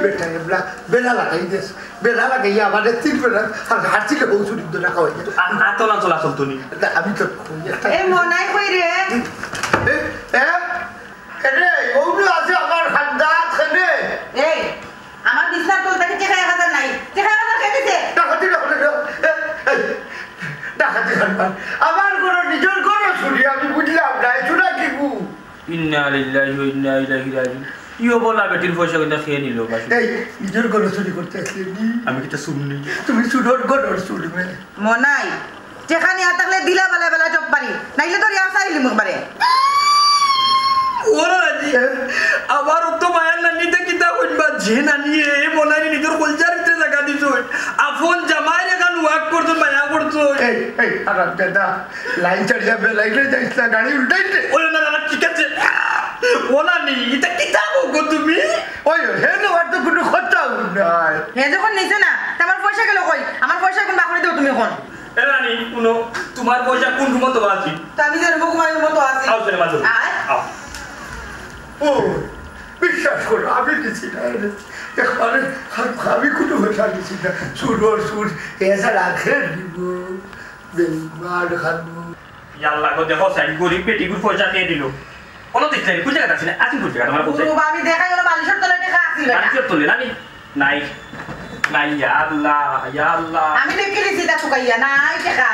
বেটা এবলা বেলা লাগাই দেস বেলা লাগাইয়া আমাদের তিন বেলা আর হাঁটছিলে বউ চুরি ধরে খাওয়াই আতলা চলাচল তুমি আমি তো এই মনাই কই রে রে ওগুলো আছে আমার খান্দাত খানে এই আমার বিছনার তল থেকে টেকা 1000 নাই টেকা 1000 কে দিছে ডাকাতি খানপান আমার কোনো নিজের কোনো চুরি আমি বুঝলাম না চুরা কি গু ইন্না লিল্লাহি ওয়া ইন্না ইলাইহি রাজিউন ইও বলা বেটির পয়সা কিন্তু খেয়ে নিল বাস এই নিজের কোনো চুরি করতে আসলি আমি কিটা শুননি তুমি চুরোর গড়র চুরি মে মনাই টেকা নিয়া থাকলে দিলা বেলা বেলা চপ পারি নাইলে তো রিয়া চাইলি মুখ বারে ওরা জি আবার তো মায়ার নানিতে কিতা কইবা যে নানি এ বলাই নিজের কলজারিতে জায়গা দিছো আপন জামাই রে গান ওয়াক করছো মায়া করছো এই আরাম দাদা লাইন চড় যাবে লাইনে যাইছ না গাড়ি উল্টাইতে ওরে না না ঠিক আছে ওলা নি এটা কিতা গো তুমি ওই হে না আর তো কোনো কথা নাই হে যখন নিছে না তোমার পয়সা গেল কই আমার পয়সা কোন বাকরি দাও তুমি এখন এ রানী শুনো তোমার পয়সা কোন রুমত আছে তো আমি যে মুখ মাইর মতো আছি আও চলে মাঝে আও ও বিশ্বাস করো আমি দিছি না এখানে আমি কোনো কথা দিছি না সুর সুর এসা রাখে দিব বেমার খাবো ইয়াল্লা গো দেখো সাইড গরিব বেটিগুর পয়সা দিয়ে দিল কোন দেখছেন কোন জায়গা আছে না আসি কোন জায়গা তোমার পয়সা পুরো আমি দেখাই হলো বালিশের তলে টাকা আছিল বালিশের তলে নানি নাই নাই ইয়া আল্লাহ আমি দেখে দিছি তা শুকাইয়া নাই টাকা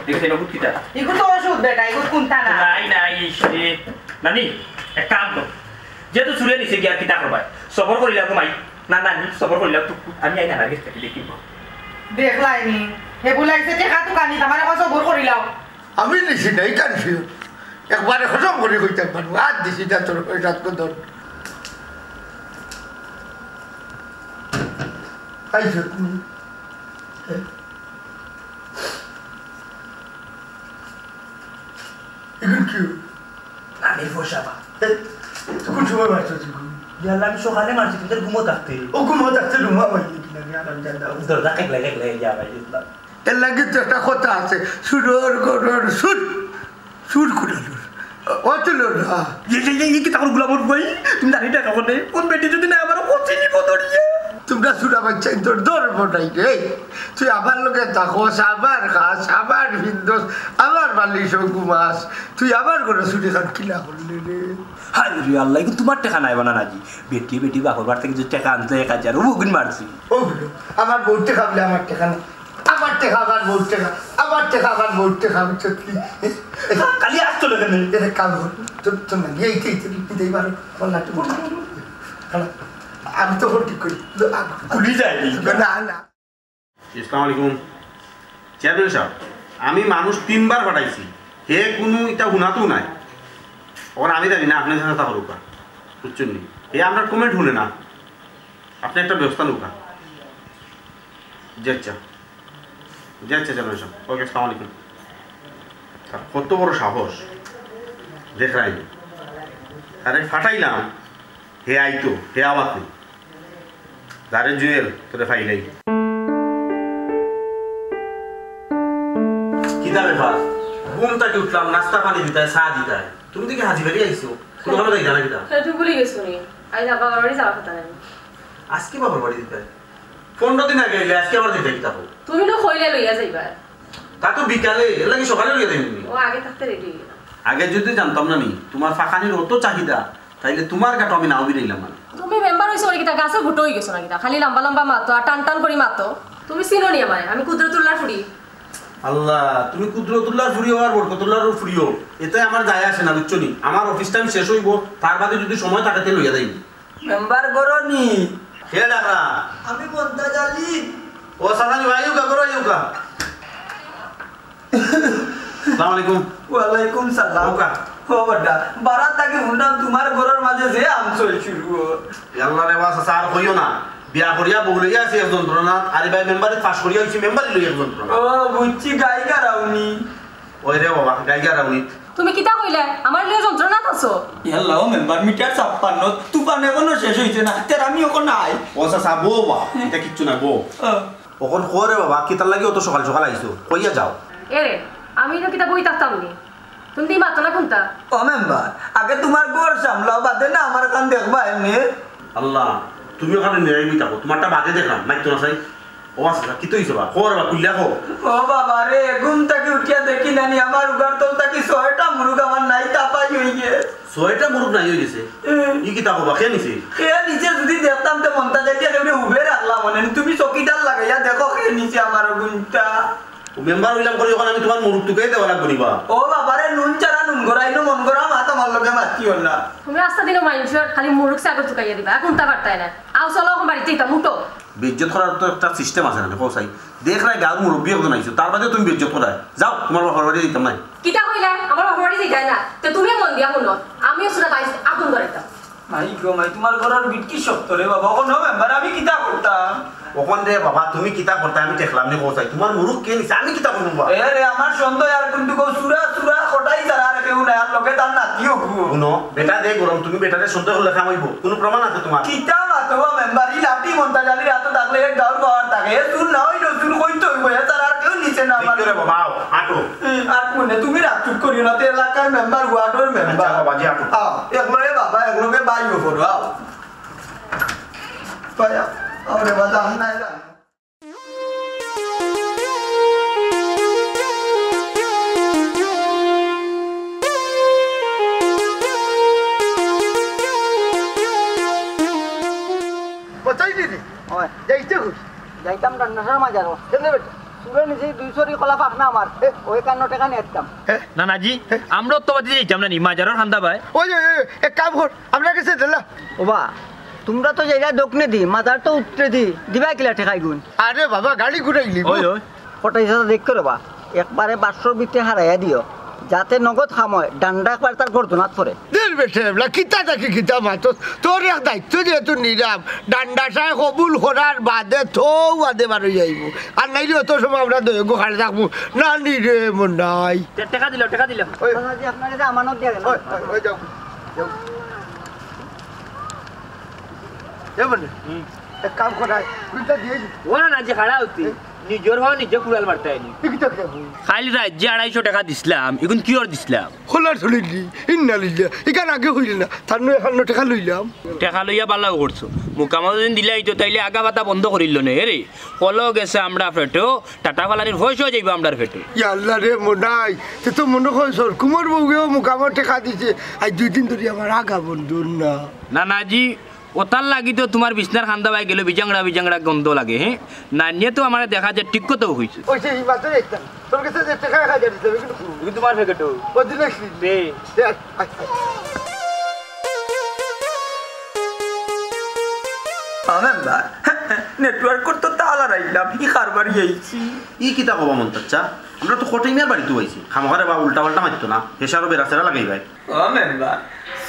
দেখছেন ওগুলো কিটা এগুলো তো ওষুধ বেটা এগুলো কোনটা না নাই সে নানি এক কাম কর যেহেতু চুলে নিছে গিয়া কিতা করবাই সবর করিলা ঘুমাই না নানি সবর করিলা আমি আইনা লাগে লিখিব দেখলাইনি হে বুলাইছে টাকা তো কানি তোমারে কত সবর করিলাও আমি দিছি নাই কানফিউ একবারে হজম করে কইতে পারবো আর দিছি না তোর রাত কো ধর আইছো তুমি এখন কি আমি ফসাবা কোন সময় মারছো তুমি ইয়াল্লা আমি সকালে মারছি কিন্তু ঘুমো থাকতে ও ঘুমো থাকতে রুমা মাইলি কিনা আরাম জানা দরজা একলা যা ভাই এর লাগে তো একটা কথা আছে সুরর গরর সুর সুর কুড়ালুর অচল না এই কি তাকর গুলা বলবই তুমি জানি টাকা কোনে কোন বেটি যদি না আবার কোচি নিব দড়িয়ে তোমরা সুরা বাচ্চা তোর ধর্ম নাই রে তুই আমার লোকে থাকোস আবার খাস আবার ভিন্দোস আবার বালিশ ঘুমাস তুই আবার করে ছুটি খান কিলা করলি রে হাই রে আল্লাহ কিন্তু তোমার টাকা নাই বানা নাজি বেটি বাকর বার থেকে যে টাকা আনতে 1000 ও গুণ মারছি ওগুলো আমার বউতে খাবলে আমার টাকা না আমার টাকা আবার বউতে খা আমার টাকা আবার বউতে খাবি সত্যি কালি আসতো না কেন এর কাম তোর না এই দিতেই পারো বললা তুমি আমি তো ঠিক করি কুলি যায়নি না না আসসালামু আলাইকুম চেয়ারম্যান সাহেব আমি মানুষ 3 বার পাঠাইছি হে কোনো এটা হুনাতেও নাই ওর আমি জানি না আপনার সাথে তা করুকা বুঝছেন নি হে আমরা কমেন্ট শুনে না আপনি একটা ব্যবস্থা নৌকা জি আচ্ছা চেয়ারম্যান সাহেব ওকে আসসালামু আলাইকুম কত বড় সাহস দেখ রাইনি আরে ফাটাইলাম হে আইতো হে আওয়াজ নেই দারে জুয়েল তোরে ফাইলাই কিতা ব্যাপার ঘুম থেকে উঠলাম নাস্তা পানি দিতায় চা দিতায় তুমি দেখি হাজি বাড়ি আইছো কোনো ভালো দেখি জানা কিতা তুই ভুলে গেছো নি আজ আবার বাড়ি যাওয়ার কথা নাই আজকে বাবার বাড়ি দিতায় 15 দিন আগে এলে আজকে আবার দিতে কিতা তুমি তো কইলে লইয়া যাইবা তা তো বিকালে এর লাগি সকালে লইয়া দেবনি ও আগে থাকতে রেডি হইলা আগে যদি জানতাম না নি তোমার ফাঁকানির অত চাহিদা তাইলে তোমার গাটো আমি নাও বিরাইলাম না তুমি মেম্বার হইছো ওই কিতা গাছে ভুটো হই গেছো না কিতা খালি লম্বা লম্বা মাতো আর টান টান করি মাতো তুমি চিনো নি আমারে আমি কুদরতুল্লাহর ফুড়ি আল্লাহ তুমি কুদরতুল্লাহর ফুড়িও আর বরকতুল্লাহর ফুড়িও এতে আমার যায় আসে না বুঝছো নি আমার অফিস টাইম শেষ হইব তার বাদে যদি সময় থাকে তে লইয়া যাইবি মেম্বার গরনি কে ডাকরা আমি বন্ধা জালি ও সাদানি ভাই ইউকা করো ইউকা আসসালামু আলাইকুম ওয়ালাইকুম সালাম ইউকা ও বড়া বারাত থেকে শুনলাম তোমার ঘরের মাঝে যে আম চলছিল আল্লাহ রে বাস আর কইও না বিয়া করিয়া বউ লইয়া আছে এক যন্ত্রণা আরে ভাই মেম্বারে পাস করিয়া হইছে মেম্বারে লইয়া এক যন্ত্রণা ও বুঝছি গায়িকা রাউনি ওই রে বাবা গায়িকা রাউনি তুমি কিতা কইলে আমার লিয়ে যন্ত্রণা আছো হ্যালো মেম্বার মিটার 56 তুফান এখনো শেষ হইছে না তের আমি ওখানে নাই ও সাসা বউ বা এটা কিচ্ছু না বউ ওখন করে বাবা কি তার লাগি অত সকাল সকাল আইছো কইয়া যাও এরে আমি তো কিতা বই থাকতাম নি তুমি দি মাতো না কোনটা ও মেম্বার আগে তোমার ঘর সামলাও বাদে না আমার কান দেখবা এমনি আল্লাহ তুমি ওখানে নিরাইবি থাকো তোমারটা বাদে দেখলাম মাইতো না চাই ও আচ্ছা কি তো হইছে বা খবর বা কুল্লা খো ও বাবা রে ঘুম থেকে উঠিয়া দেখি নানি আমার উগার তল থাকি 6টা মুরগ আমার নাই তাপাই হয়ে গেছে 6টা মুরগ নাই হয়ে গেছে ই কি তাকো বা খেয়ে নিছে খেয়ে নিচে যদি দেখতাম তো মনটা যাইতে কেমনে উবে রাখলাম মনে তুমি চকিদার লাগাইয়া দেখো খেয়ে নিচে আমার গুণটা মেম্বার হইলাম করে ওখানে আমি তোমার মুরগ টুকে দেওয়া লাগবো নিবা ও বাবা রে নুন চারা নুন গড়াইনো মন গড়া মাত আমার লগে মাতি হল না তুমি আস্তা দিনও মানুষের খালি মুরুখ সাগর চুকাইয়া দিবা এখন তা পারতাই না আও চলো এখন বাড়িতে এটা মুটো বেজ্জত করার তো একটা সিস্টেম আছে না কোসাই দেখ রাই গাল মুরব্বি একজন আইছো তার বাদে তুমি বেজ্জত করায় যাও তোমার বাবার বাড়ি দিতাম নাই কিটা কইলা আমার বাবার বাড়ি যাই না তো তুমি মন দিয়া শুনো আমিও সুরা তাই আগুন করাইতাম মাই গো মাই তোমার ঘরের বিটকি শক্ত রে বাবা কোন মেম্বার আমি কিতা করতাম ওখান রে বাবা তুমি কিতা করতে আমি দেখলাম নি কোসাই তোমার মুরগ কে নিছে আমি কিতা করব এ রে আমার সন্দেহ আর কিন্তু কো সুরা সুরা কোটাই যারা আর কেউ না আর লোকে তার নাতিও গো শুনো বেটা দে গরম তুমি বেটারে সন্দেহ হলে খামাইব কোনো প্রমাণ আছে তোমার কিতা মাতবা মেম্বারি লাটি মন্তা জালি রাত থাকলে এক গাঁর পাওয়ার থাকে সুর না হইলো সুর কইতো হইব তার আর কেউ নিচে না আমার রে বাবা আটো আর কোনে তুমি রাত চুপ করিও না তে এলাকার মেম্বার ওয়ার্ডের মেম্বার বাবা জি আটো একলগে বাবা একলগে বাইও করো আও পায়া আরে বাবা আমনা এলা কোথায় দিদি ওই যাইতে খুশ যাইতাম রান্নার মাঝারো কেন বেটা সুরে নিজে 200 কলা পাক না আমার ওই 51 টাকা নিতাম না নাজি আমরা তো বাদি যাইতাম না নি মাজারর হান্দা ভাই ওই এক কাম কর আপনার কাছে দিলা ওবা তোমরা তো যাইরা দোকনে দি মাজার তো উত্তরে দি দিবা কিলা ঠেকাই গুণ আরে বাবা গাড়ি ঘুরাইলি ওই ওই ফটাই সাথে দেখ করবা একবারে 500 বিতে হারাইয়া দিও যাতে নগদ খাময় ডান্ডা একবার তার গর্দনাত পড়ে দের বেটে এবলা কিতা থাকি কিতা মাতো তোর এক দায়িত্ব যেহেতু নিরাম ডান্ডাটায় কবুল করার বাদে তো বাদে বারো যাইব আর নাইলে অত সময় আমরা দৈর্ঘ্য খাড়ে থাকবো না নিরে মন নাই টাকা দিল ওই আপনার কাছে আমানত দিয়ে গেল ওই যাও যাও যেমন এক কাম করায় কুইটা দিয়ে দিই ও না নাজি খাড়া হইতি নিজের ভাও নিজে কুড়াল মারতে আইনি কিতা খাবো খালি রাজ্যে 250 টাকা দিছিলাম এখন কি আর দিছিলাম খোলার চলিলি ইন্না লইলা ইকান আগে হইল না তার 51 টাকা লইলাম টাকা লইয়া বালাও করছো মুকামা যদি দিলাই তো তাইলে আগা বাতা বন্ধ করিল না রে কল গেছে আমরা ফেটো টাটা ফালানির ভয় হয়ে যাইব আমরার ফেটো আল্লাহ রে মনাই তে তো মনে হয় সর কুমার বউকেও মুকামর টাকা দিছে আজ 2 দিন ধরে আমার আগা বন্ধু না না নাজি ওতার লাগি তো তোমার বিছনার খান্দা বাই গেল বিজাংড়া গন্ধ লাগে হ্যাঁ না নিয়ে তো আমার দেখা যায় ঠিক কথাও হয়েছে ওই সেই মাত্র একটা তোর কাছে যে টাকা খাই দিতে হবে কিন্তু তোমার ফেকেটো ওই দিন দে মেম্বার নেটওয়ার্ক করতে তালা রাইলাম কি কারবার গেছি ই কিতা কবা মন চাচ্ছা আমরা তো কোটাইমিয়ার বাড়িতে হইছি খামারে বা উল্টা পাল্টা মারতো না হেসারও বেরাসেরা লাগাই ভাই ও মেম্বার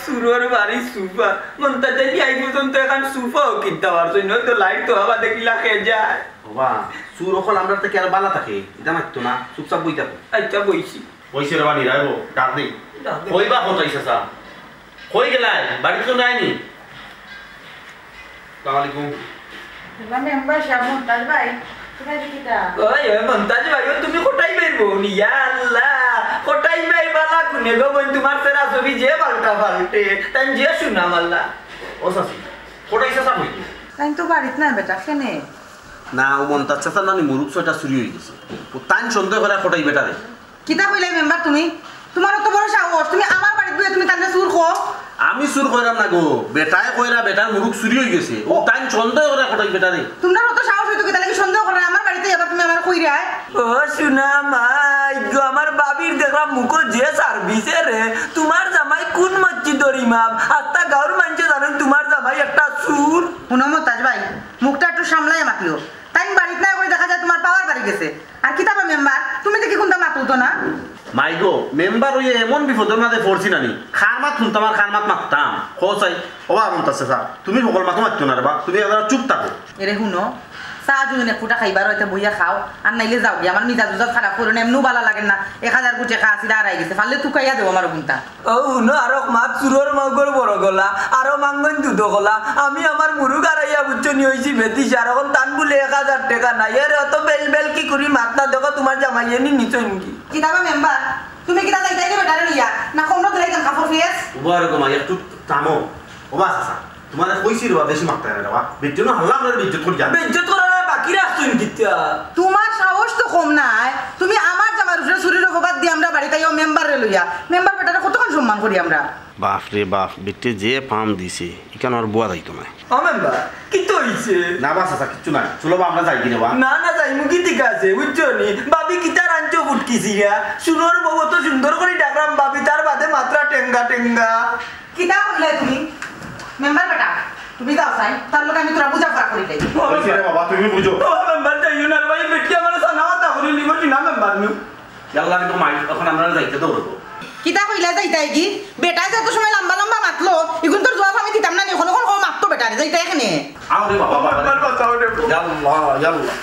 সুরর বাড়ি সুফা মনটা যাই আই পর্যন্ত এখন সুফাও কিনতে পারছো নয় তো লাইট তো আবার দেখিলা খেয়ে যায় বাবা সুর অকল আমরা তো কি আর বালা থাকে এটা মারতো না চুপচাপ বই থাকো আচ্ছা বইছি বইছে রে বানি রাইবো ডাক দেই কইবা কোথাইছে সা কই গেলাই বাড়ি তো নাইনি আসসালামু আলাইকুম মেম্বার সাহেব মন্তাজ ভাই তুমি কিটা ওই মন্তাজ ভাই তুমি কোটাই বেরবো নি আল্লাহ কোটাই ভাই বালা কুনে গো বন তোমার তেরা ছবি যে পাল্টা পাল্টে তাই যে শুনাম আল্লাহ ও সাসি কোটাইছে সা কই তাই তো বাড়িতে না বেটা কেনে না ও মন চাচ্ছা নানি মুরুক ছয়টা চুরি হয়ে গেছে ও তাই সন্দেহ করে কোটাই বেটারে কিতা কইলে মেম্বার তুমি তোমার তো বড় সাহস তুমি আমার বাড়িতে গিয়ে তুমি তান্ডা সুর খো আমি চুর কইরাম না গো বেটায় কইরা বেটার মুরুক চুরি হয়ে গেছে ও তাই সন্দেহ করে কোটাই বেটারে তোমরা তো সাহস হইতো কি তাহলে সন্দেহ করে আমার বাড়িতে এবার তুমি আমার কই রায় ও শুনা মাই গো আমার বাবির দেখলাম মুখো যে সার্ভিসে রে তোমার জামাই কোন মসজিদর ইমাম আত্তা গাঁর মানুষে জানেন তোমার জামাই একটা সুর শুনো মন্তাজ ভাই মুখটা একটু সামলাই মাতিও তাই বাড়িতে না করে দেখা যায় তোমার পাওয়ার বাড়ি গেছে আর কিতাবা মেম্বার তুমি দেখি কোনটা মাতুতো না মাইগো মেম্বার হইয়ে এমন বিপদের মাঝে পড়ছি নানি খার মাত শুনতাম আর খার মাত মারতাম চাই ওবা মন্তাছে স্যার তুমি সকল মাতো মারতো না রে বা তুমি এবার চুপ থাকো এরে শুনো চা যদি ফুটা খাইবার হয়তো বইয়া খাও আর নাইলে যাও গিয়ে আমার মিজাজ উজাজ খারাপ করো না এমনিও ভালো লাগে না 1000 কোটি টাকা আসিল আড়াই গেছে পারলে তুই খাইয়া দেবো আমার গুনটা ও শুনো আরো মাত চুরোর মগর বড় গলা আরো মাঙ্গন দুধ গলা আমি আমার মুরুগ আড়াইয়া বুঝছনি হয়েছি বেতিস আর এখন টান বলে 1000 টাকা নাই এর অত বেল বেল কি করি মাত না দেখো তোমার জামাইয়ে নি নিচই নাকি কিতাবা মেম্বার তুমি কিতা যাইতাই দেবে ডারে লইয়া না কমরা দিলাই কাম কাপড় ফিয়েস ওবা এরকম একটু থামো ওবা চাচা তোমার কইছি রে বেশি মারতে না বাবা বিজ্জত হাল্লা আমরা বিজ্জত করি যাবে বেজ্জত করার বাকি রাখছুন কিতা তোমার সাহস তো কম নাই তুমি আমার জামার উপরে চুরির অপবাদ দিয়ে আমরা বাড়িতে মেম্বারে লইয়া মেম্বার বেটারে কতক্ষণ সম্মান করি আমরা বাপ রে বাপ বিটে যে পাম দিছে ইকান আর বুয়া যাইতো না ও মেম্বার কি তো হইছে না বাস আছে কিছু নাই চলো বা আমরা যাই কিনে বা না যাই মুখি ঠিক আছে বুঝছনি বাবি কিতা রাঞ্চো ফুটকিছি গা সুন্দর বউ তো সুন্দর করে ডাকরাম বাবি তার বাদে মাত্রা টেঙ্গা কিতা কইলে তুমি মেম্বার বেটা তুমি যাও সাই তার লগে আমি তোরা বুঝা করা করি দেই কইছি রে বাবা তুমি বুঝো ও মেম্বার যাইও না ভাই বেটি আমার সানা তা করি লিবটি না মেম্বার নু ইয়াল্লা কিন্তু মাই এখন আমরা যাইতে দৌড়বো কিতা কইলা যাইতাই কি বেটাই যত সময় লম্বা লম্বা মাতলো ইগুন তোর জবাব আমি দিতাম না নি কোন মাততো বেটারে যাইতা এখানে আরে বাবা মেম্বার বাঁচাও রে ইয়াল্লা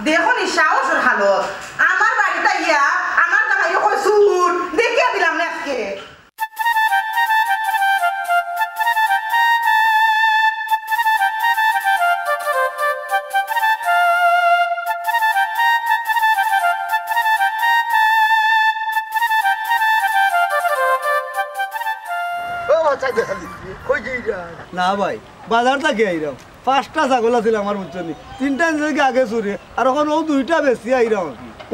দেখো নি সাহসের হালত আমার বাড়িতে ইয়া আমার জামাই কই সুর দেখিয়া দিলাম না আজকে না ভাই বাজার থেকে আইরাম 5টা ছাগল আছিল আমার বুঝছনি 3টা থেকে আগে চুরি আর এখন ও 2টা বেশি আইরাম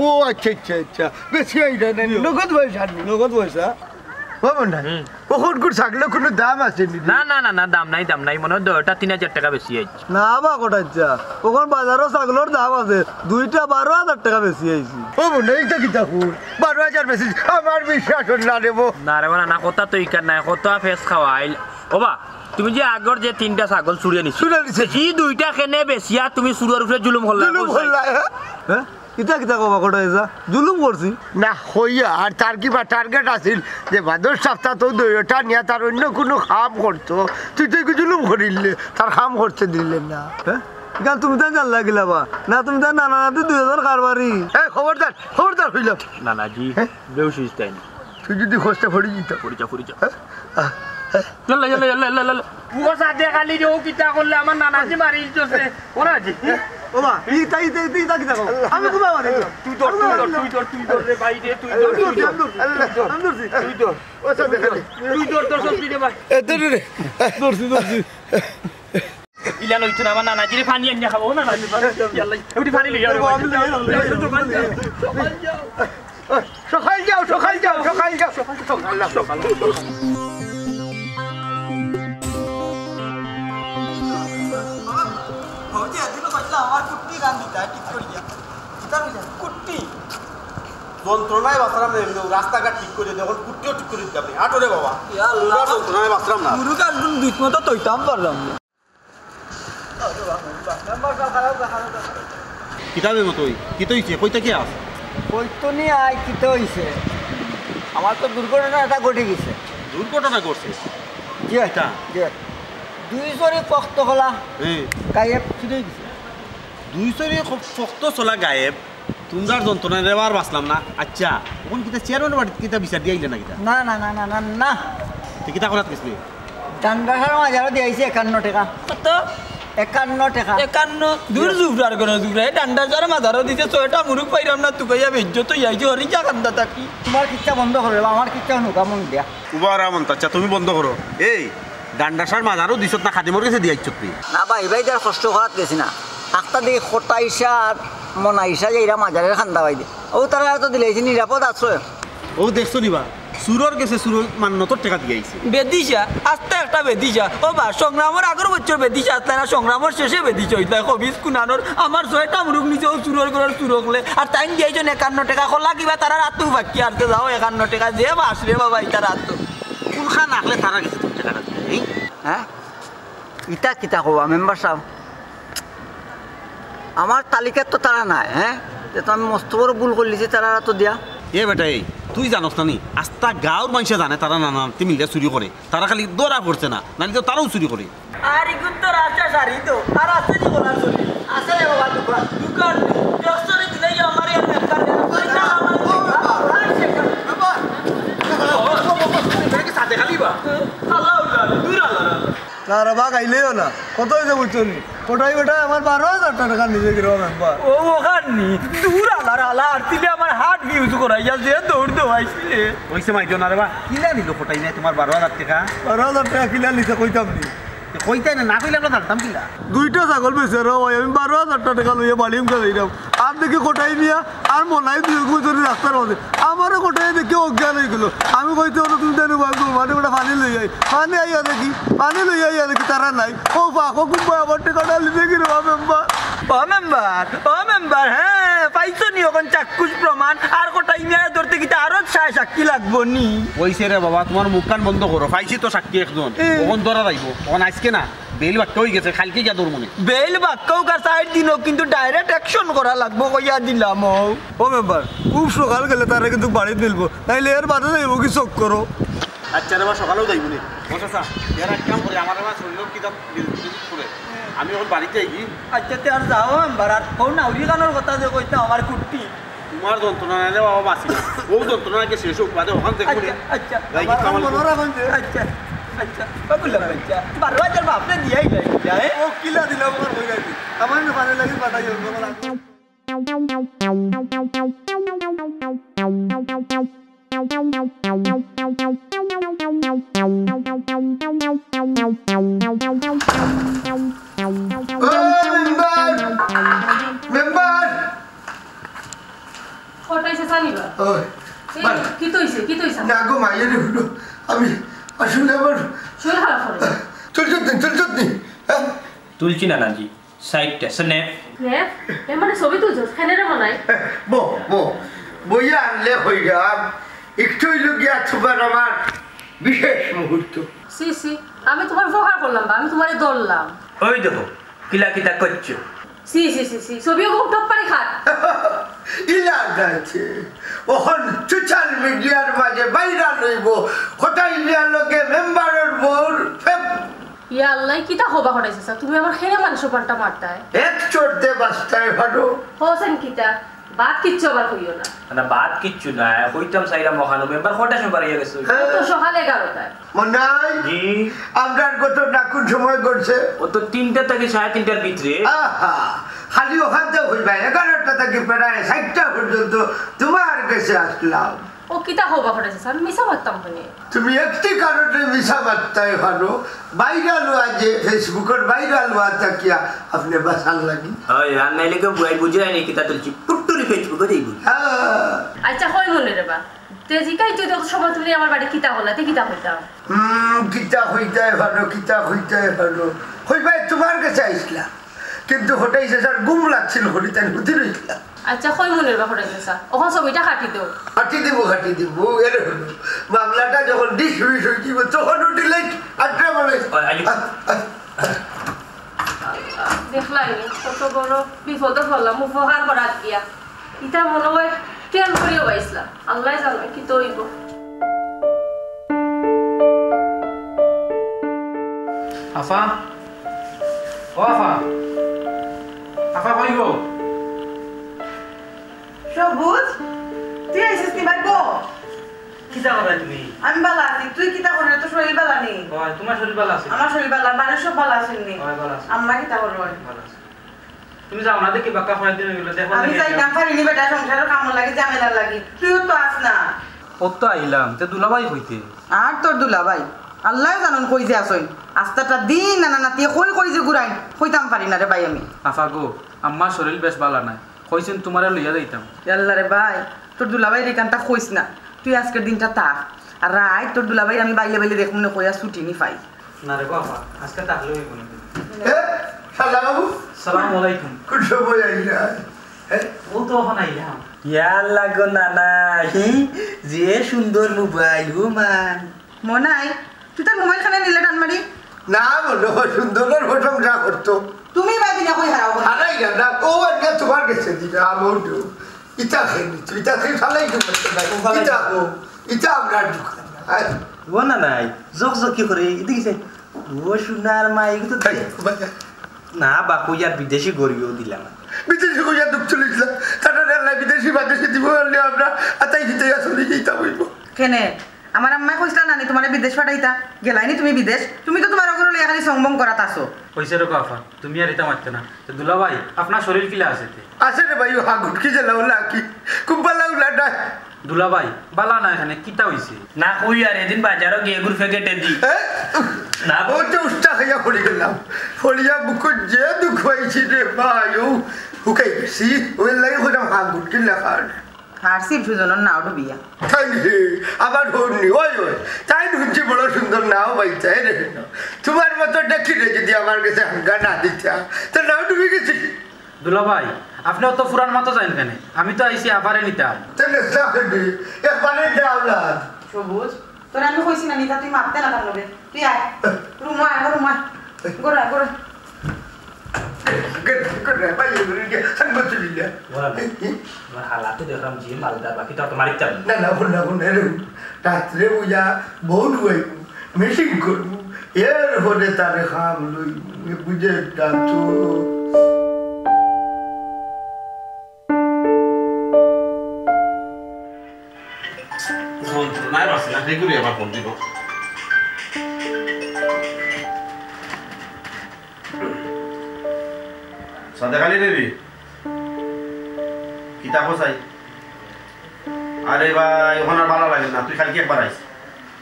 ও আচ্ছা বেশি আইডা নাই নগদ পয়সা নি নগদ পয়সা ও বন্ধা ওখন কোন ছাগলের কোনো দাম আছে নি না দাম নাই মনে হয় 3000 টাকা বেশি আইছে না বা কোটাচ্ছা ওখন বাজারও ছাগলের দাম আছে 2টা 12000 টাকা বেশি আইছি ও বন্ধা এইটা কি দেখো 12000 বেশি আমার বিশ্বাস না দেব না রে না কথা তো ইকার নাই কত ফেস খাওয়াইল ওবা তুমি যে আগর যে 3টা ছাগল চুরিয়ে নিছ এই 2টা কেনে বেশিয়া তুমি চুরের উপরে জুলুম হল্লা হ্যাঁ কিতা কবা কোটাইছা জুলুম করছি না হইয়া আর তার কিবা টার্গেট আছিল যে ভাদর সপ্তাহ তো দইটা নিয়ে তার অন্য কোনো কাম করতো তুই তো জুলুম করিলে তার কাম করতে দিলেন না হ্যাঁ গান তুমি তো জানলা গিলা বা না তুমি তো নানা নাতি 2000 কারবারি এই খবরদার হইল নানাজি বেউসিস তাই তুই যদি খোঁজতে পড়ি যেত পরিচা চল ও সাথে খালি যে ও কিতা করলে আমার নানাজি মারি দিতেছে ওরা জি ওবা ইতা কিতা কও আমি কুবা মানে তুই তোর রে ভাই রে তুই তোর ও সাথে খালি তোর সবজি রে ভাই দর্শি ইলা লইছ না আমার নানাজি রে পানি আনিয়া খাবো না ইয়াল্লা এউটি পানি লইয়া রে সকাল যাও হইছে এদিন কইলা আমার কুট্টি গান দিতা ঠিক করিয়া কিতা কইলা কুট্টি যন্ত্রণায় বাঁচলাম না এমনি রাস্তাঘাট ঠিক করে দেখুন কুট্টিও ঠিক করে দিতে আপনি আটরে বাবা আল্লাহ যন্ত্রণায় বাঁচলাম না গুরু কাল দুই মতো তৈতাম পারলাম না কিতাবের মতোই কি তো হইছে কইতে কি আস কইতনি আই কিতে হইছে আমার তো দুর্ঘটনা এটা ঘটে গেছে দুর্ঘটনা করছে কি এটা যে 2 পক্ত হলা গায়েব ফিরে গেছে 2 শক্ত চলা গায়েব তোমরা যন্ত্রণা রেবার বাঁচলাম না আচ্ছা এখন কিতা চেয়ারম্যান বাড়ি কিতা বিচার দিয়ে আইলে না কিতা না তো কিতা করাত গেছলি ডান্ডার মাঝারও দিয়েছে 51 টাকা কত 51 টাকা 51 দূর জুবরার কোন জুবরা ডান্ডা যারা মাদারও দিতে 6টা মুরুক পাইরাম না তুকাইয়া বেজ্জত হইয়াইছে হরি যা কান্দা থাকি তোমার কিচ্ছা বন্ধ করে আমার কিচ্ছা নুকামন দিয়া উবারা মন আচ্ছা তুমি বন্ধ করো এই ডান্ডাসার মাঝারও দিছত না খাদিমর কাছে দিয়ে আইছত তুই না ভাই যার কষ্ট করাত গেছি না একটা দিয়ে খোটাইসা আর মনাইসা যে এরা মাঝারের খান্দা পাই দিয়ে ও তারা তো দিলেছি নিরাপদ আশ্রয় ও দেখছো নিবা সুরর গেছে সুর মান্যতর টাকা দিয়ে আইছে বেদিশা আস্তে একটা বেদিশা ও বা সংগ্রামের আগের বছর বেদিশা আসলে না সংগ্রামের শেষে বেদিশা হইতা কবিজ কুনানোর আমার 6টা মুরুক নিচে ও চুরর করার চুরকলে আর তাই দিয়েছেন 51 টাকা খোলা কিবা তারা রাত বাকি আনতে যাও 51 টাকা যে আসলে বাবা ইটা রাত কোনখান আখলে তারা গেছে তোর টাকাটা দিয়ে হ্যাঁ ইটা কিতা কবা মেম্বার সাহেব আমার তালিকাত তো তারা নাই হ্যাঁ তো আমি মস্ত বড় ভুল করলিছি তারা তো দিয়া এ বেটা এই তুই জানোস না নি আস্তা গাঁর মানুষে জানে তারা নানা মিলে চুরি করে তারা খালি দৌড়া পড়ছে না নালি তো তারাও চুরি করে আর ইগুন তো রাস্তা সারি তো আর আসতে দি বলা চলি আসে বাবা দোকান দস্তরে দিলে আমার এর মেকার না সাথে খালি বা আল্লাহ দূর আল্লাহ না রে বা গাইলেও না কত হয়েছে বুঝছনি কোটাই বেটা আমার 12000 টাকা নিজে গিরো মেম্বার ও ওখানি দূর আল্লাহ আর তিলে আমার হাত ইউজ করাইয়া যে দৌড় দৌড়াইছিলে ওইসে মাইতো না রে বা কিলা নিল ফটাই নাই তোমার 12000 টাকা 12000 টাকা কিনা লিখে কইতাম নি কইতাই না কইলে আমরা জানতাম কিনা দুইটা ছাগল বেছে রে ভাই আমি 12,000 টাকা লইয়া বাড়িম খাইলাম আর দেখি কোটাই নিয়া আর মনাই দুই গুজরি রাস্তার মধ্যে আমারও কোটাই দেখে অজ্ঞান হয়ে গেল আমি কইতে হলো তুমি জানি মানে ওটা পানি লই যাই পানি আইয়া দেখি পানি লই আইয়া দেখি তারা নাই ও বাকো খুব আমার টাকাটা লিখে কি রে মেম্বার হ্যাঁ পাইছো নি ওখান চাক্ষুষ প্রমাণ আর কোটাই নিয়ে ধরতে গিয়ে আরো সাক্ষী লাগবো নি কইছে রে বাবা তোমার মুখ কান বন্ধ করো পাইছি তো সাক্ষী একজন তখন ধরা যাইব তখন আজকে না বেল বাক্য হয়ে গেছে কালকে যা তোর মনে বেল বাক্যও কার সাইড দিন কিন্তু ডাইরেক্ট অ্যাকশন করা লাগবো কইয়া দিলাম ও মেম্বার খুব সকাল গেলে তারা কিন্তু বাড়িতে মিলবো তাইলে এর বাদে যাইব কি চোখ করো আচ্ছা রে সকালেও যাইব নি বসা এর এক কাম করে আমার শরীর কিতাব করে আমি এখন বাড়িতে আইকি আচ্ছা তে আর যাও মেম্বার আর কোন নাউরি গানোর কথা যে কইতা আমার কুট্টি তোমার যন্ত্রণা নাইলে বাবা বাঁচি না ও যন্ত্রণাকে শেষ হোক বাদে ওখান থেকে আচ্ছা আচ্ছা আচ্ছা বাবুলা বাচ্চা 12,000 বাপরে দিয়াই যায় ও কিলা দিলাম আমার হয়ে গেছে আমার না পানি লাগি পাতা যাবে মেম্বার কোটাইছে জানিবা কি তইছে না গো মাইয়ের হলো আমি আসলে আমার শরীর খারাপ করে চল নি তুলছি না নাজি সাইডটা সনে নে মানে ছবি তুলছো খানেরে মনাই বইয়া আনলে হই যাম একটু গিয়া ছুবার আমার বিশেষ মুহূর্ত সি আমি তোমার উপকার করলাম বা আমি তোমারে দললাম ওই দেখো কিলা কিতা করছো সি ছবিও খুব টপ্পারি খাট ইলা যাচ্ছে ওখন সোশ্যাল মিডিয়ার মাঝে ভাইরাল হইব কোটাই নিয়ার লগে মেম্বারের বোর ইয়া আল্লাহ কিটা হবা করাইছে স্যার তুমি আমার খেলে মাংস পাল্টা মারতায় এক চড়তে বাস্তায় ভালো হোসেন কিটা বাদ কিচ্ছু আবার হইও না না বাদ কিচ্ছু না কইতাম সাইরা মখানো মেম্বার কটা সময় বাড়িয়ে গেছে তো সকালে 11টায় মনাই জি আমরার কত নাকুন সময় করছে ও তো 3টা থেকে 3:30টার ভিতরে আহা খালি ওখান থেকে হইবা 11টা থেকে প্রায় 60টা পর্যন্ত তোমার কাছে আসলাম ও কিটা হবা করাইছে স্যার মিছা মারতাম কোনে তুমি একটি কারণে মিছা মারতাই ভালো ভাইরাল হওয়া যে ফেসবুকের ভাইরাল হওয়া তাকিয়া আপনি বাসাল লাগি ওই আর নাইলে কেউ বুঝে নাই কিতা তুলছি পুট্টুরি ফেসবুকে যাইব আচ্ছা হই মনে রে বা তেজিকাই তুই তো সময় তুমি আমার বাড়ি কিতা হলাতে কিতা হইতাম কিতা হইতাই ভালো হইবাই তোমার কাছে আইসলাম কিন্তু হঠাইছে স্যার গুম লাগছিল হরিতাই হুতি রইছিলাম আচ্ছা হই মনে রে বা হঠাইছে স্যার ওখান ছবিটা কাটি দেও কাটি দিব এর হলো মামলাটা যখন ডিসমিস হইব তখন উঠিলে আটটা বলে দেখলাই কত বড় বিপদে পড়লাম উপকার করার গিয়া ইটা মনে হয় ট্রেন করিও পাইছিলাম আল্লাহ জানে কি তৈব আফা ও আফা কই গো সবুজ তুই আইছিস নি ভাই গো কিতা করে তুমি আমি ভালো আছি তুই কিতা করে তো শরীর ভালো নেই ওই তোমার শরীর ভালো আছে আমার শরীর ভালো মানে সব ভালো আছেন নি ওই ভালো আছে আম্মা কিতা করে ভালো আছে তুমি যাও না দেখি বাক্কা খাওয়ার দিন গেলে দেখো আমি যাই কাম পারি নি বেটা সংসারের কাম লাগি ঝামেলা লাগি তুইও তো আস না কত আইলাম তে দুলাভাই হইতে আর তোর দুলা ভাই আল্লাহ জানুন কই যে আসই আস্তাটা দিন না নাতি কই যে ঘুরাই কইতাম পারি না রে ভাই আমি আফা গো আম্মা শরীর বেশ ভালো নাই কইছেন তোমারে লইয়া যাইতাম আল্লাহ রে ভাই তোর দুলা ভাই রেখানটা কইস না তুই আজকের দিনটা থাক আর রাই তোর দুলা ভাই আমি বাইলে দেখুন না কইয়া ছুটি নি পাই না রে বাবা আজকে তাহলে হইব না সালাম সালাম আলাইকুম কোন সময় আইলা ও তো এখন আইলাম ইয়াল্লা গো নানা যে সুন্দর মোবাইল ও মান মনাই তুই তার মোবাইল খানে নিলে টানমারি না বলো সুন্দরের প্রশংসা করতো তুমি বাইবি না কই হারাও হারাই না ও একটা তোমার কাছে দিটা আমার ইটা খাইনি ইটা খাই ফালাই ইটা আমরা দোকান ও না নাই জক করে এদিকে ও সোনার মা এগুলো তো না বাপু ইয়ার বিদেশি গড়িও দিলাম বিদেশি কইয়া দুঃখ চলেছিলাম তারা বিদেশি বাদেশে দিব হলে আমরা আতাই দিতে আসলে যেটা হইব কেনে আমার আম্মা কইছিল না তোমার বিদেশ পাঠাইতা গেলাইনি তুমি বিদেশ তুমি তো তোমার ওগুলো খালি সংবং করাত আসো কইছে রে কাফা তুমি আর এটা মারতে না তো দুলাভাই আপনার শরীর কিলা আছে আছে রে ভাই হা গুটকি জেলা ওলা কি খুব ভালো উলাটা দুলাভাই বালা না এখানে কিতা হইছে না কই আর এদিন বাজারও গিয়ে গুরফে কেটে দি না। ও তো উষ্টা খাইয়া পড়ে গেলাম ফলিয়া বুকুর যে দুঃখ হয়েছি রে ভাই ও হুকাই গেছি ওই লাগে হইলাম হাত গুটকি লেখার হারছি সুজনের নাও বিয়া তাই রে আবার হননি ওই ওই তাই ঢুকছি বড় সুন্দর নাও বাইচাই রে তোমার মতো দেখি রে যদি আমার কাছে হাঙ্গা না দিতা তো নাও ডুবে গেছি দুলা ভাই আপনি অত পুরান মতো যাইন কেন আমি তো আইসি আবারে নিতাম তাহলে সাহেবি একবারে দাও না সবুজ তোর আমি কইছি না নিতা তুই মারতে না তার লগে তুই আয় রুমা গোরা গোরা করে ভাই এগুলো সংবাদ দিলে হালাতে দেখলাম জি মালদার বাকি তো তোমার ইচ্ছা না না বল রে রাত্রে বুঝা বহুত হই মেশিন করব এর হলে তারে খাম লই বুঝে ডাকতো নাই বাসে না রেগুলি আবার ফোন দিব সাদেখালি রে কিতাব চাই আরে ভাই ওখানে আর ভালো লাগে না তুই কালকে একবার আইস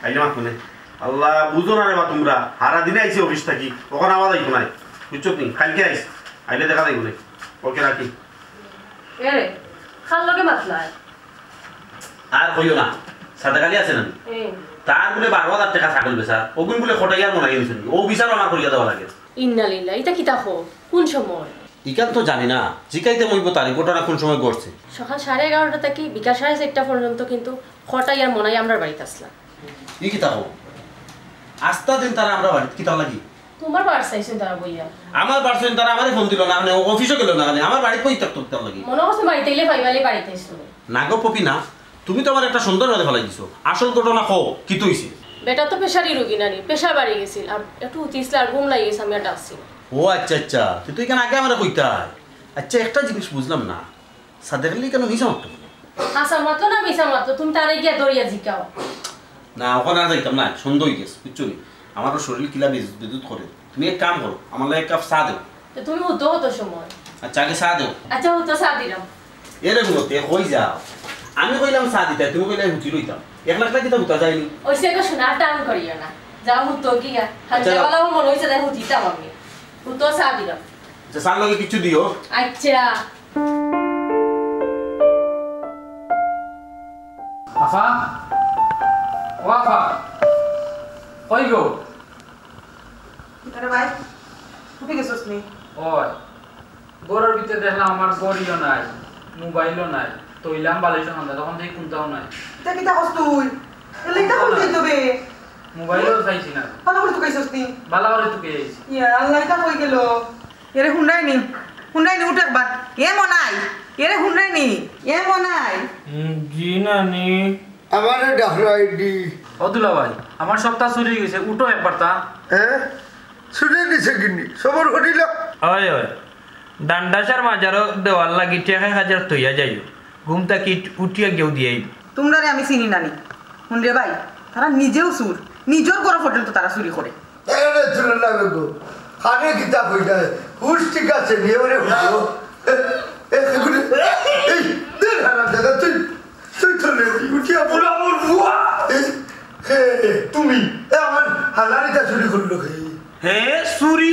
আইলে মা কোনে আল্লাহ বুঝো না রে বা তোমরা হারা দিনে আইসি অফিস থাকি ওখানে আওয়াজ আইতো নাই বুঝছো নি কালকে আইস আইলে দেখা যাইব না ওকে রাখি এরে খাল লগে মাতলা আর কইও না সাদেখালি আছে না তার বলে 12,000 টাকা ছাগল বেচা ওগুন বলে খটাইয়ার মনে গেছেন ও বিচার আমার করিয়া দেওয়া লাগে ইন্নালিল্লাহ এটা কিতা হো কোন সময় ইকান তো জানি না জিকাইতে মইব তারি ঘটনা কোন সময় ঘটছে সকাল 11:30 থেকে বিকাল 4:30 পর্যন্ত কিন্তু খটাই আর মনাই আমরা বাড়িতে আসলাম ই কিতা হো আস্তা দিন তারা আমরা বাড়ি কিতা লাগি তোমার বার চাইছেন তারা বইয়া আমার পার্সেন তারা আমারে ফোন দিল না মানে অফিসে গেল না আমার বাড়ি কই থাকতে লাগি মনে হচ্ছে বাড়িতে এলে ভাইবালে বাড়িতে এসছো নাগর পপি না তুমি তো আমার একটা সুন্দর ভাবে ফেলাই দিছো আসল ঘটনা কো কি তুইছি বেটা তো পেশারি রোগী নানি পেশা বাড়ি গেছিল আর একটু উঠিছিল আর ঘুম লাগিয়েছে আমি আর ডাকছি ও আচ্ছা আচ্ছা তুই কেন আগে আমরা কইতাই আচ্ছা একটা জিনিস বুঝলাম না সাদেরলি কেন মিছা মাত্র আসা মাত্র না মিশা মাত্র তুমি তারে গিয়া দরিয়া জিকাও না ওখানে আর যাইতাম না সুন্দর হয়ে গেছে বুঝছো নি আমারও শরীর কিলা বিদ্যুৎ করে তুমি এক কাম করো আমার লাগে এক কাপ চা দেও তো তুমি হতো হতো সময় আচ্ছা আগে চা দেও আচ্ছা হতো চা দিলাম এরে গুলোতে হই যাও আমি কইলাম চা দিতে তুমি কইলে হুতি লইতাম 1 লাখ টাকা তো হুতা যায়নি ওই সে শোনা টান করিও না যাও হতো গিয়া হাজারওয়ালা মনে হইছে তাই হুতিতাম আমি হতো চা দিলাম আচ্ছা চার লগে কিছু দিও আচ্ছা আফা ও আফা কই গো আরে ভাই উঠে গেছস নি ওই গরুর ভিতরে দেখলাম আমার গড়িও নাই মোবাইলও নাই তৈলাম বালিশ হান্দা তখন থেকে কোনটাও নাই তা কিতা কস তুই এলে কিতা কইতে তবে মোবাইলও চাইছি না ভালো করে তুই কইছস নি বালা করে তুকে আইছি ইয়া আল্লাহ এটা কই গেল এরে হুন্ডাই নি উঠে একবার এ মনাই এরে হুন্ডাই নি এ মনাই জি নানি আমারে ডাকলো আইডি অদুলা ভাই আমার সপ্তাহ চুরি গেছে উঠো একবার তা হ্যাঁ শুনে দিছে কিনি সবর হরিল হয় হয় ডান্ডাসার মাজারও দেওয়াল লাগি টেকা হাজার তৈয়া যাইও ঘুমটা কি উঠিয়া গেও দিয়ে তোমরা রে আমি চিনি নানি হুন্ডে ভাই তারা নিজেও চুর নিজের ঘর পর্যন্ত তারা চুরি করে এরে চলে লাগে গো খানে কিতাব হই যায় হুশ ঠিক আছে নিয়ে ওরে হুলো এই দেখ হারাম দাদা তুই চলে উঠিয়া বলো আমার বুয়া তুমি আমার হালারিটা চুরি করলো হে চুরি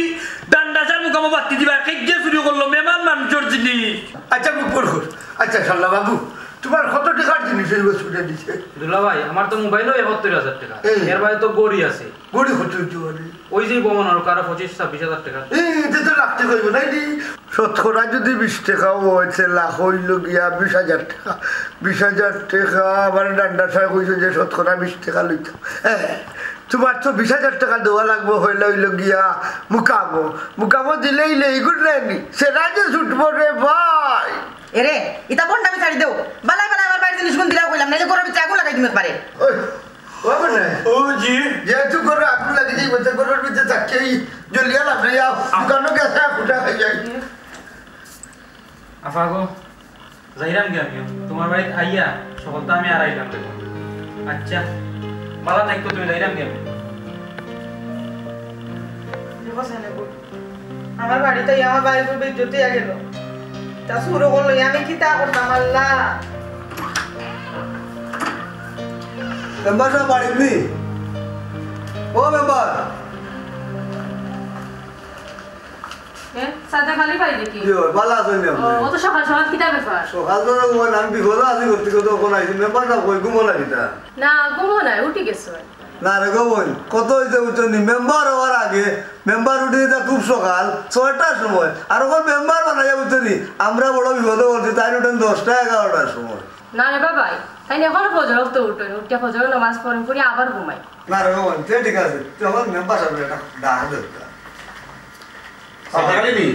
ডান্ডাসার মুখামো বাতি দিবা কেগে চুরি করলো মেমান মানুষের জিনিস আচ্ছা মুখ আচ্ছা সাল্লা বাবু তোমার কত টাকার জিনিস এই বছরটা দিচ্ছে দুলা ভাই আমার তো মোবাইলও ৭১,০০০ টাকা এর বাইরে তো গড়ি আছে গড়ি কত জোরে ওই যে বমন আর কারো ২৫-২৬,০০০ টাকা এটা তো রাখতে কইব না শতকরা যদি ২০ টাকা হয়েছে লাখ হইল গিয়া ২০,০০০ টাকা ২০,০০০ টাকা আবার ডান্ডা সাহেব কইছে যে শতকরা ২০ টাকা লইতাম হ্যাঁ তোমার তো ২০,০০০ টাকা দেওয়া লাগবো হইল গিয়া মুকামো দিলেই এইগুলো নেয়নি সেটা যে ছুটবো রে ভাই এরে ইতা বন্ড আমি ছাড়ি দেও বালাই বালাই আমার বাড়ির জিনিস গুণ দিলাও কইলাম নাইলে ঘরের ভিতরে আগুন লাগাই দিম একবারে ওই ও জি যেহেতু করে আগুন লাগিয়ে যাই বলতে ঘরের ভিতরে থাকেই জ্বলিয়া লাভ নেই দোকানো গেছে ফুটা খাই যাই আফা গো যাইরাম কি আমি তোমার বাড়িতে আইয়া সকলটা আমি আর আইলাম দেখো আচ্ছা বালা থাকতো তুমি যাইরাম কি আমি আমার বাড়িতে আমার বাড়ির উপর বিদ্যুৎ দিয়া গেল তা শুরু করলো আমি কি তা করতাম আল্লাহ মেম্বার সাহেব বাড়ি ও মেম্বার সাদা খালি পাই দেখি ভালো আছেন ও তো সকাল সকাল কিতা ব্যাপার সকাল তো আমি বিপদ আছি করতে করতে ওখানে আইছি মেম্বারটা কই ঘুমো না কিতা না ঘুমো নাই উঠি গেছো না রে গো বোন কত হইতে উঠনি মেম্বার হওয়ার আগে মেম্বার উঠে দিতে খুব সকাল 6টার সময় আর ওখানে মেম্বার বানাইয়া উঠনি আমরা বড় বিপদে বলছি তাই উঠেন 10টা 11টার সময় না রে বাবাই তাই এখন ফজর তো উঠো উঠে ফজর নামাজ পড়ি আবার ঘুমাই না রে গো বোন ঠিক আছে তখন মেম্বার সাহেব এটা ডাক দরকার সকালে নি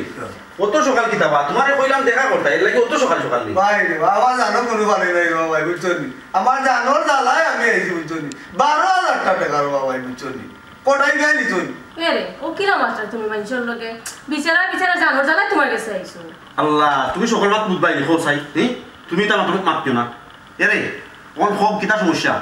কত সকাল কিতাবা তোমারে কইলাম দেখা করতে এর লাগি অত সকাল সকাল নি ভাই বাবা জানো কোনো বাড়ি নাই গো ভাই বুঝছনি আমার জানোর জ্বালায় আমি আইছি বুঝছনি 12000 টাকা রে বাবা বুঝছনি কোটাই গেলি তুই রে ও কিরা মাস্টার তুমি মানুষের লগে বিচারা জানোর জ্বালায় তোমার কাছে আইছো আল্লাহ তুমি সকল বাত বুঝবাই নি হোসাই তুমি তা তোমাকে মাপতিও না এরে কোন হোক কিতা সমস্যা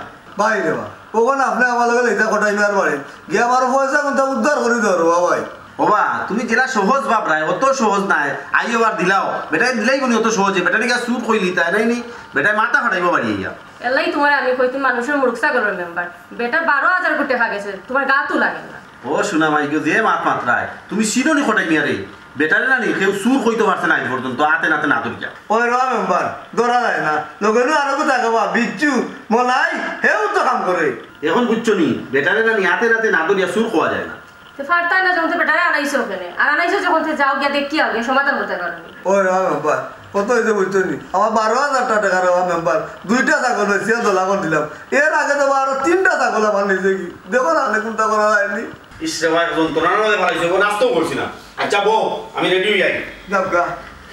ভাই রে বা ওখানে আপনি আমার লগে এটা কোটাই মার বাড়ি গিয়া আমার পয়সা কোনটা উদ্ধার করে ধরো ভাই ওবা তুমি যেটা সহজ ভাব রায় অত সহজ নাই আইও আর দিলাও বেটাই দিলাই কোনি অত সহজে বেটারি কা সুট কইলি তাই নাই নি বেটাই মাথা ফাটাইবো বাড়ি ইয়া এলাই তোমার আমি কই তুমি মানুষের মুরুকসা করো মেম্বার বেটার 12000 কোটি টাকা গেছে তোমার গা তো লাগে না ও শোনা মাই গো যে মাত মাত্রায় তুমি সিরনি খটাই নিয়া রে বেটারে না নি কেউ সুর কইতে পারছে না আজ পর্যন্ত হাতে নাতে না ধরিয়া ওই রা মেম্বার ধরা যায় না লগেনো আরো কথা কবা বিচ্ছু মলাই হেও তো কাম করে এখন বুঝছো নি বেটারে না নি হাতে নাতে না ধরিয়া সুর কোয়া যায় না তো ফারতাই না যখন বেটারে আনাইছো ওখানে আর আনাইছো যখন যাও গিয়া দেখি আগে সমাধান করতে পারো ওই রা মেম্বার কত হয়েছে বুঝছনি আমার 12000 টাকা রে মেম্বার 2টা ছাগল হয়েছে দোলাগন দিলাম এর আগে তো আরো 3টা ছাগল আমার নিজে কি দেখো না আমি কোনটা করা যায়নি ইসরে ভাই যন্ত্রণা না ভাইছে ও নাস্তাও করছি না আচ্ছা বউ আমি রেডি হই যাই যাবগা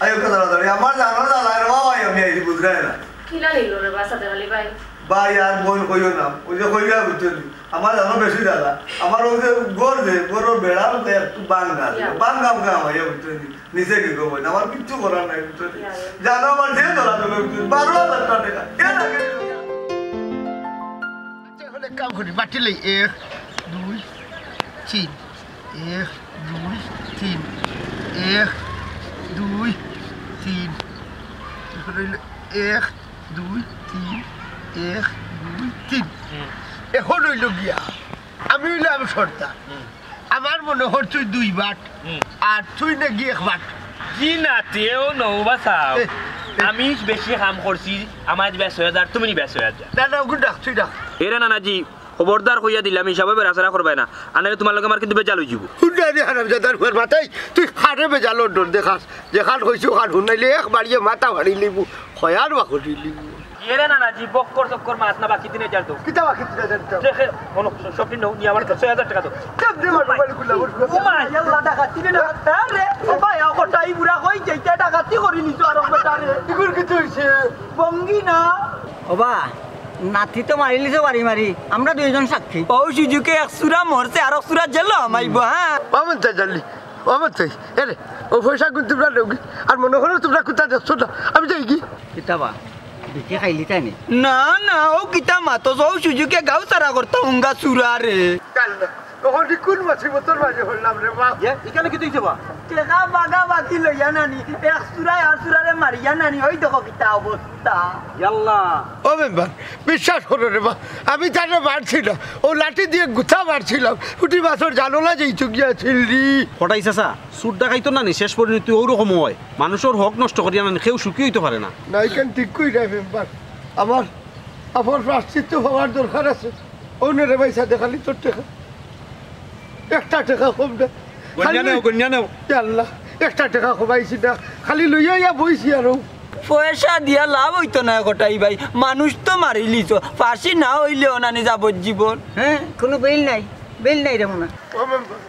আয়ো কথা দাঁড়ি আমার জানো না লাই রে বাবা আমি আইছি বুঝরাই না কিলা নিল রে বাসাতে খালি ভাই ভাই আর বোন কইও না ওই যে কইয়া বুঝছনি আমার জানো বেশি দাদা আমার ওই যে গোর যে গোর বেড়া ওতে একটু বাঙ্গাম গাম আইয়া বুঝছনি নিচে কি কইব না আমার কিচ্ছু করার নাই বুঝছনি জানো আমার যে ধরা দিল 12000 টাকা কে লাগে আচ্ছা হলে কাম করি বাটিলেই 1 2 3 1 2 3 1 2 3 1 2 3 1 2 3 এখন হইল গিয়া আমি হইলাম সর্দার আমার মনে হয় তুই 2 বাট আর তুই না গিয়ে 1 বাট কি না তেও নৌবা সাও আমি বেশি কাম করছি আমার 20000 তুমি 20000 না না ওগুলো ডাক তুই ডাক এরা নানাজি খবরদার কইয়া দিলাম হিসাবে বেরাসারা করবে না আনালে তোমার লগে আমার কিন্তু বেজাল হই যাব হুন্ডারি হারামজাদার ফের মাথায় তুই খারে বেজালো ডর দেখাস যেখান কইছো খান হুনাইলে এক বাড়িয়ে মাথা ভাড়ি লিবু খয়ার বাকরি লিবু এরে নানাজি বক্কর চক্কর মাছ না বাকি দিনে যার তো কিতা বাকি তুই জানতো দেখে কোন শপিং নাও নি আমার 6000 টাকা দাও সব দে মার মোবাইল খুলা ও মা আল্লাহ ডাকাতি না আরে ও ভাই ওটাই বুড়া কই যাইতা ডাকাতি করি নিছো আর বেটারে ইগুর কি হইছে বঙ্গি না ওবা নাতি তো মারিলিছে বাড়ি মারি আমরা দুইজন সাক্ষী ও সুজুকে 1 সুরা মরছে আর 1 সুরা জেল আমাইব হ্যাঁ বামন তা জানলি বামন তাই এরে ও পয়সা গুন তোমরা লোক আর মনে করো তোমরা কোথা যাচ্ছ না আমি যাই কি কিতাবা দেখি খাইলি তাই নি না না ও কিতা মাতো ও সুজুকে গাও সারা করতা উঙ্গা সুরা রে কাল না তখন কোন মাছি বোতল মাঝে হলাম রে বাপ এখানে কি দিতে বা টেকা বাগা বাকি লইয়া নানি 1 সুরা আর সুরারে মারিয়া নানি ওই দেখো কিতা অবস্থা আল্লাহ ও মেম্বার বিশ্বাস করো রে বা আমি তারে মারছি না ও লাঠি দিয়ে গুথা মারছিলাম উঠি মাছর জানো না যে ইচু গিয়াছিল রি হঠাই চাচা সুদ ডাকাইতো না নি শেষ পর্যন্ত ওরকম হয় মানুষের হক নষ্ট করিয়া না কেউ সুখী হইতে পারে না নাইকেন ঠিক কই রে মেম্বার আমার প্রাশ্চিত্য হওয়ার দরকার আছে ওনে রে ভাই সাথে খালি তোর টাকা 1 টাকা কম দে গন্যা নেও আল্লাহ 1 টাকা কমাইছি না খালি লইয়া বইছি আর পয়সা দিয়া লাভ হইতো না গোটাই ভাই মানুষ তো মারিলিছ ফাঁসি না হইলে অনানি যাবজ্জীবন হ্যাঁ কোনো বেল নাই রে মনে ও মেম্বার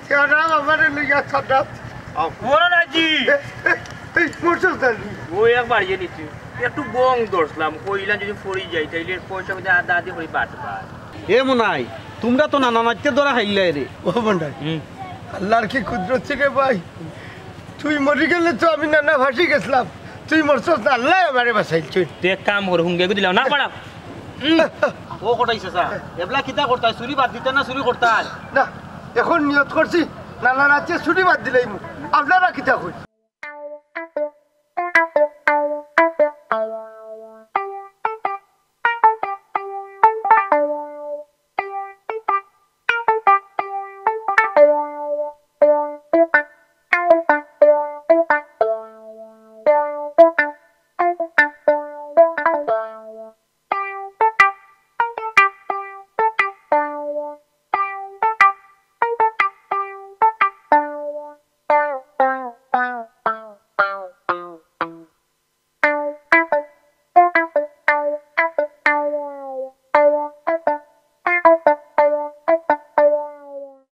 কেন আমারে লইয়া ছাড়াত মোরা নাজি এই মোরছস দালি ওই এক বাড়িয়ে নিছি একটু বং দর্শলাম কইলাম যদি ফরি যাই তাইলে পয়সা মধ্যে আদা আদি হই বাঁচবা এ মনাই তোমরা তো নানা নাচতে ধরা খাইলে রে ও বন্ডাই আল্লাহর কি কুদরত থেকে ভাই তুই মরি গেলে তো আমি নানা ভাসি গেছিলাম তুই মরছস না আল্লাহ আমারে বাঁচাইছে তুই এক কাম কর হুঙ্গে দিলাম না পাড়া ও কটাই চাচা এবলা কিতা করতা চুরি বাদ দিতে না চুরি করতা না এখন নিয়ত করছি নানা নাচে ছুটি বাদ দিলাই আপনারা কিতা কই